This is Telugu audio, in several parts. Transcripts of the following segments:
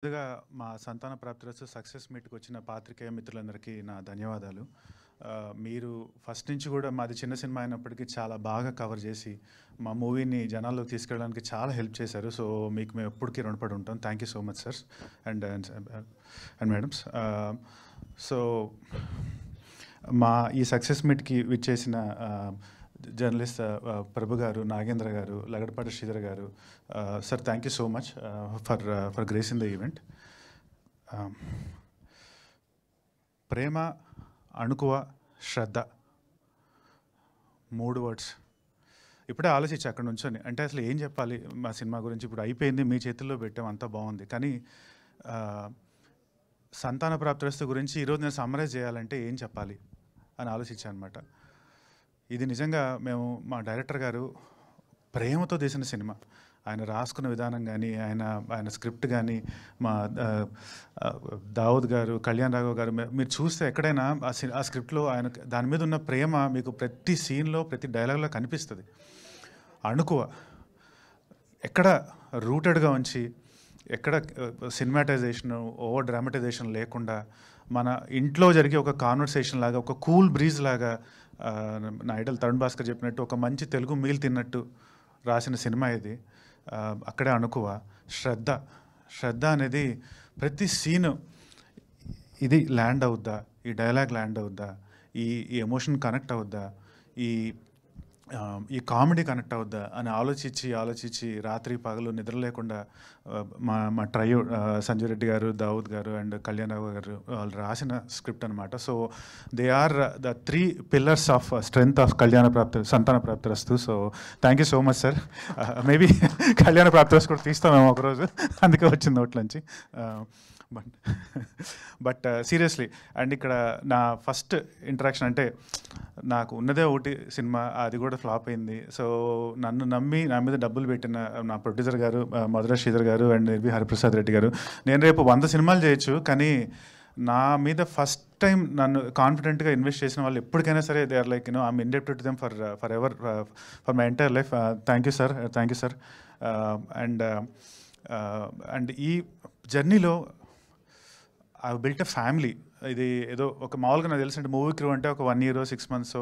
ముందుగా మా సంతాన ప్రాప్తిరస్తు సక్సెస్ మీట్‌కి వచ్చిన పాత్రికేయ మిత్రులందరికీ నా ధన్యవాదాలు. మీరు ఫస్ట్ నుంచి కూడా మాది చిన్న సినిమా అయినప్పటికీ చాలా బాగా కవర్ చేసి, మా మూవీని జనాల్లోకి తీసుకెళ్ళడానికి చాలా హెల్ప్ చేశారు. సో, మీకు మేము ఎప్పటికీ రుణపడి ఉంటాం. Thank you so much sir and madams. So, మా ఈ సక్సెస్ మీట్‌కి విచ్చేసిన జర్నలిస్ట్ ప్రభు గారు, నాగేంద్ర గారు, లగడపాటి శ్రీధర్ గారు, sir thank you so much for grace in the event. ప్రేమ, అణుకువ, శ్రద్ధ 3 వర్డ్స్. ఇప్పుడే ఆలోచించి అక్కడ నుంచొని అంటే అసలు ఏం చెప్పాలి మా సినిమా గురించి. ఇప్పుడు అయిపోయింది, మీ చేతుల్లో పెట్టాం, అంతా బాగుంది. కానీ సంతాన ప్రాప్తిరస్తు గురించి ఈరోజు నేను సమ్మరైజ్ చేయాలంటే ఏం చెప్పాలి అని ఆలోచించాను అనమాట. ఇది నిజంగా మేము మా డైరెక్టర్ గారు ప్రేమతో తీసిన సినిమా. ఆయన రాసుకున్న విధానం కానీ, ఆయన స్క్రిప్ట్ కానీ, మా దావుద్ గారు, కళ్యాణ్ రాఘవ్ గారు, మీరు చూస్తే ఎక్కడైనా ఆ స్క్రిప్ట్లో ఆయన దాని మీద ఉన్న ప్రేమ మీకు ప్రతి సీన్లో, ప్రతి డైలాగ్లో కనిపిస్తుంది. అణుకువ ఎక్కడ రూటెడ్గా ఉంచి, ఎక్కడ సినిమాటైజేషన్, ఓవర్ డ్రామటైజేషన్ లేకుండా మన ఇంట్లో జరిగే ఒక కాన్వర్సేషన్ లాగా, ఒక కూల్ బ్రీజ్ లాగా, నా ఐడల్ తరుణ్ భాస్కర్ చెప్పినట్టు ఒక మంచి తెలుగు మీల్ తిన్నట్టు రాసిన సినిమా ఇది. అక్కడే అణుకువ. శ్రద్ధ అనేది ప్రతి సీను ఇది ల్యాండ్ అవుద్దా, ఈ డైలాగ్ ల్యాండ్ అవుద్దా, ఈ ఎమోషన్ కనెక్ట్ అవుద్దా, ఈ కామెడీ కనెక్ట్ అవుద్దా అని ఆలోచించి రాత్రి పగలు నిద్ర లేకుండా మా ట్రయో సంజయ్ రెడ్డి గారు, దావుద్ గారు అండ్ కళ్యాణ్ రావు గారు వాళ్ళు రాసిన స్క్రిప్ట్ అనమాట. So they are the 3 pillars of strength of Santhana Prapthirasthu. So thank you so much sir. Maybe Kalyana Prapthirasthu కూడా తీస్తామేమో ఒకరోజు, అందుకే వచ్చింది నోట్లోంచి. బట్ సీరియస్లీ, అండ్ ఇక్కడ నా ఫస్ట్ ఇంటరాక్షన్ అంటే నాకు ఉన్నదే ఒకటి సినిమా, అది కూడా ఫ్లాప్ అయింది. సో నన్ను నమ్మి నా మీద డబ్బులు పెట్టిన నా ప్రొడ్యూసర్ గారు మధుర శ్రీధర్ గారు అండ్ నిర్వి హరిప్రసాద్ రెడ్డి గారు, నేను రేపు 100 సినిమాలు చేయొచ్చు, కానీ నా మీద ఫస్ట్ టైం నన్ను కాన్ఫిడెంట్గా ఇన్వెస్ట్ చేసిన వాళ్ళు ఎప్పటికైనా సరే they are like I'm indebted to them forever, for my entire life. Thank you sir. And ఈ జర్నీలో ఐ బిల్ట్ ఎ ఫ్యామిలీ. ఇది ఏదో ఒక మామూలుగా నాకు తెలిసి అంటే మూవీ క్రూ అంటే ఒక 1 year 6 months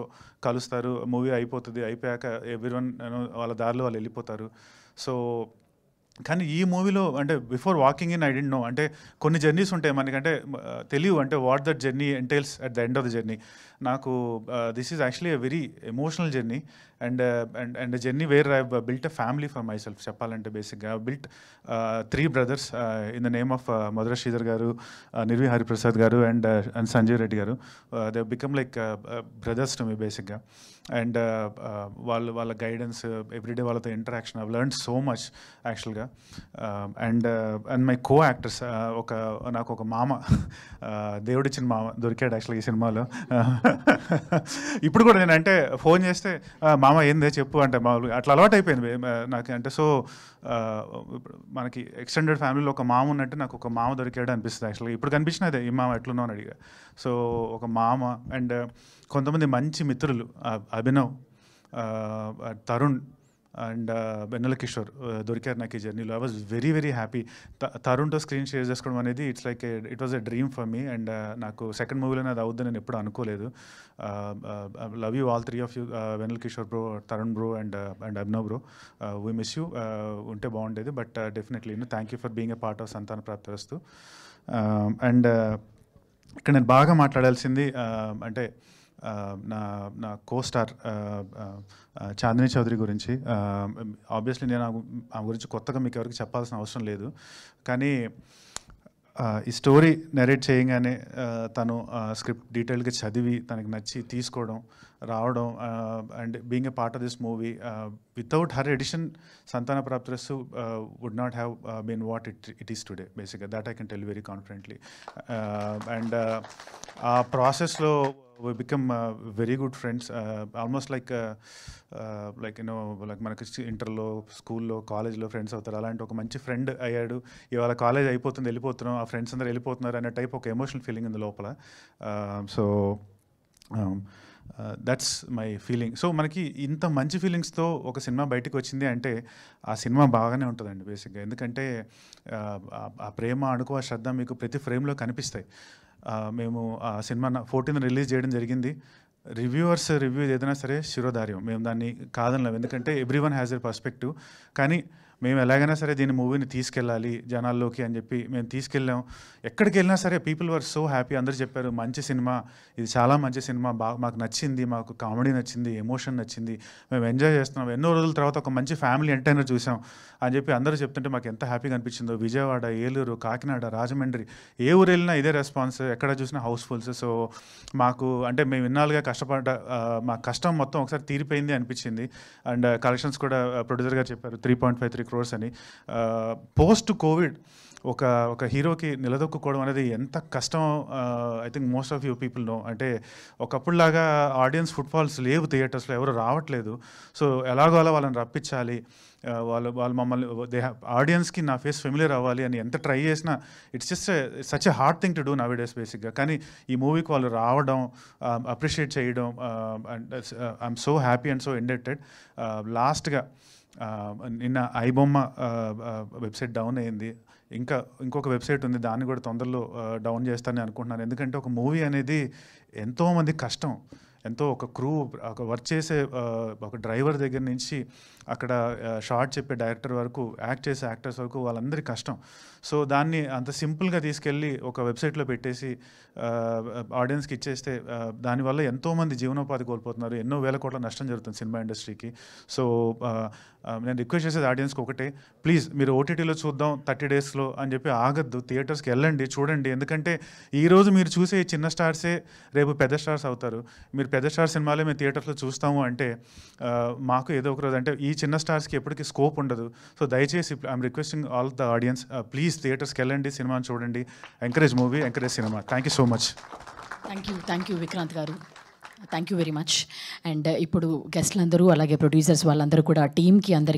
కలుస్తారు, మూవీ అయిపోతుంది, అయిపోయాక ఎవ్రీవన్ వాళ్ళ దారిలో వాళ్ళు వెళ్ళిపోతారు. సో కానీ ఈ మూవీలో అంటే before walking in I didn't know, అంటే కొన్ని జర్నీస్ ఉంటాయి మనకంటే తెలియవు, అంటే what that journey entails at the end of the journey. నాకు this is actually a very emotional journey and journey where I built a family for myself. చెప్పాలంటే బేసిక్గా I built 3 brothers in the name of Madhura Sridhar గారు, నిర్వి హరిప్రసాద్ గారు అండ్ సంజయ్ రెడ్డి గారు. They become like brothers to me బేసిక్గా. అండ్ వాళ్ళ గైడెన్స్, ఎవ్రీడే వాళ్ళతో interaction, I've learned so much యాక్చువల్గా. అండ్ మై కో యాక్టర్స్, నాకు ఒక మామ, దేవుడిచ్చిన మామ దొరికాడు యాక్చువల్గా ఈ సినిమాలో. ఇప్పుడు కూడా నేనంటే ఫోన్ చేస్తే మామ ఏందే చెప్పు అంటే మామూలుగా అట్లా అలవాటు అయిపోయింది నాకు. అంటే సో మనకి ఎక్స్టెండెడ్ ఫ్యామిలీలో ఒక మామ ఉన్నట్టు నాకు ఒక మామ దొరికాడు అనిపిస్తుంది యాక్చువల్గా. ఇప్పుడు కనిపించినదే ఈ మామ ఎట్లున్నావు అని అడిగా. సో ఒక మామ అండ్ కొంతమంది మంచి మిత్రులు, అభినవ్, తరుణ్ అండ్ వెన్నెల కిషోర్ దొరికారు నాకు ఈ జర్నీలో. I was very happy. తరుణ్తో స్క్రీన్ షేర్ చేసుకోవడం అనేది it was a dream for me. And నాకు సెకండ్ మూవీలోనే అది అవుద్దని నేను ఎప్పుడు అనుకోలేదు. Love you all 3 of you, Vennela Kishore bro, Tarun bro and Abhinav bro. We miss you. ఉంటే బాగుండేది, but definitely thank you for being a part of Santhana Prapthirasthu. And ఇక్కడ నేను బాగా మాట్లాడాల్సింది అంటే నా కోస్టార్ చాందిని చౌదరి గురించి. ఆబ్వియస్లీ నేను ఆ గురించి కొత్తగా మీకు ఎవరికి చెప్పాల్సిన అవసరం లేదు, కానీ ఈ స్టోరీ నెరేట్ చేయగానే తను స్క్రిప్ట్ డీటెయిల్గా చదివి తనకి నచ్చి తీసుకోవడం, రావడం and being a part of this movie. Without her addition Santhana Prapthirasthu would not have been what it is today బేసిక్గా. That I can tell very confidently. And ఆ ప్రాసెస్లో we become very good friends, almost like మనకి ఇంటర్లో, స్కూల్లో, కాలేజ్లో ఫ్రెండ్స్ అవుతారు. అలాంటి ఒక మంచి ఫ్రెండ్ అయ్యాడు. ఇవాళ కాలేజ్ అయిపోతుంది, వెళ్ళిపోతున్నాం, ఆ ఫ్రెండ్స్ అందరూ వెళ్ళిపోతున్నారు అనే టైప్ ఒక ఎమోషనల్ ఫీలింగ్ ఉంది లోపల. So that's my feeling. So మనకి ఇంత మంచి ఫీలింగ్స్తో ఒక సినిమా బయటకు వచ్చింది అంటే ఆ సినిమా బాగానే ఉంటుందండి బేసిక్గా. ఎందుకంటే ఆ ప్రేమ, అణుకువ, శ్రద్ధ మీకు ప్రతి ఫ్రేమ్లో కనిపిస్తాయి. మేము ఆ సినిమా 14 రిలీజ్ చేయడం జరిగింది. రివ్యూవర్స్ రివ్యూ ఏదైనా సరే శిరోధార్యం, మేము దాన్ని కాదనలేం. ఎందుకంటే every one has a perspective. కానీ మేము ఎలాగైనా సరే దీని మూవీని తీసుకెళ్ళాలి జనాల్లోకి అని చెప్పి మేము తీసుకెళ్ళాం. ఎక్కడికి వెళ్ళినా సరే పీపుల్ వర్ సో హ్యాపీ. అందరూ చెప్పారు మంచి సినిమా, ఇది చాలా మంచి సినిమా, బాగా మాకు నచ్చింది, మాకు కామెడీ నచ్చింది, ఎమోషన్ నచ్చింది, మేము ఎంజాయ్ చేస్తున్నాం, ఎన్నో రోజుల తర్వాత ఒక మంచి ఫ్యామిలీ ఎంటర్టైనర్ చూసాం అని చెప్పి అందరూ చెప్తుంటే మాకు ఎంత హ్యాపీగా అనిపించిందో. విజయవాడ, ఏలూరు, కాకినాడ, రాజమండ్రి, ఏ ఊరు వెళ్ళినా ఇదే రెస్పాన్స్, ఎక్కడ చూసినా హౌస్ఫుల్స్. సో మాకు అంటే మేము ఇన్నాళ్ళుగా కష్టపడ్డ మా కష్టం మొత్తం ఒకసారి తీరిపోయింది అనిపించింది. అండ్ కలెక్షన్స్ కూడా ప్రొడ్యూసర్ గారు చెప్పారు 3.53 crores అని. పోస్ట్ కోవిడ్ ఒక హీరోకి నిలదొక్కుకోవడం అనేది ఎంత కష్టం I think most of you people know. అంటే ఒకప్పుడులాగా ఆడియన్స్ ఫుట్ఫాల్స్ లేవు, థియేటర్స్లో ఎవరు రావట్లేదు. సో ఎలాగో అలా వాళ్ళని రప్పించాలి, వాళ్ళు మమ్మల్ని ఆడియన్స్కి నా ఫేస్ ఫెమిలియర్ అవ్వాలి అని ఎంత ట్రై చేసినా it's just such a hard thing to do now days బేసిక్గా. కానీ ఈ మూవీకి వాళ్ళు రావడం, అప్రిషియేట్ చేయడం, and I'm so happy and so indebted. లాస్ట్గా నిన్న ఐబొమ్మ వెబ్సైట్ డౌన్ అయింది. ఇంకొక వెబ్సైట్ ఉంది, దాన్ని కూడా తొందరలో డౌన్ చేస్తానని అనుకుంటున్నాను. ఎందుకంటే ఒక మూవీ అనేది ఎంతోమంది కష్టం, ఎంతో ఒక క్రూ, ఒక వర్క్ చేసే ఒక డ్రైవర్ దగ్గర నుంచి అక్కడ షార్ట్ చెప్పే డైరెక్టర్ వరకు, యాక్ట్ చేసే యాక్టర్స్ వరకు వాళ్ళందరి కష్టం. సో దాన్ని అంత సింపుల్గా తీసుకెళ్ళి ఒక వెబ్సైట్లో పెట్టేసి ఆడియన్స్కి ఇచ్చేస్తే దానివల్ల ఎంతోమంది జీవనోపాధి కోల్పోతున్నారు, ఎన్నో వేల కోట్ల నష్టం జరుగుతుంది సినిమా ఇండస్ట్రీకి. సో నేను రిక్వెస్ట్ చేసేది ఆడియన్స్కి ఒకటే, ప్లీజ్ మీరు ఓటీటీలో చూద్దాం 30 daysలో అని చెప్పి ఆగద్దు, థియేటర్స్కి వెళ్ళండి, చూడండి. ఎందుకంటే ఈరోజు మీరు చూసే చిన్న స్టార్సే రేపు పెద్ద స్టార్స్ అవుతారు. మీరు పెద్ద స్టార్ సినిమాలే మేము థియేటర్స్లో చూస్తాము అంటే మాకు ఏదో ఒక రోజు అంటే ఈ చిన్న స్టార్స్కి ఎప్పటికీ స్కోప్ ఉండదు. సో దయచేసి I'm requesting all the audience, please థియేటర్స్కి వెళ్ళండి, సినిమాని చూడండి, encourage movie, encourage cinema. Thank you so much. Thank you Vikranth గారు, thank you very much. And ఇప్పుడు గెస్ట్లందరూ అలాగే ప్రొడ్యూసర్స్ వాళ్ళందరూ కూడా టీమ్కి అందరికీ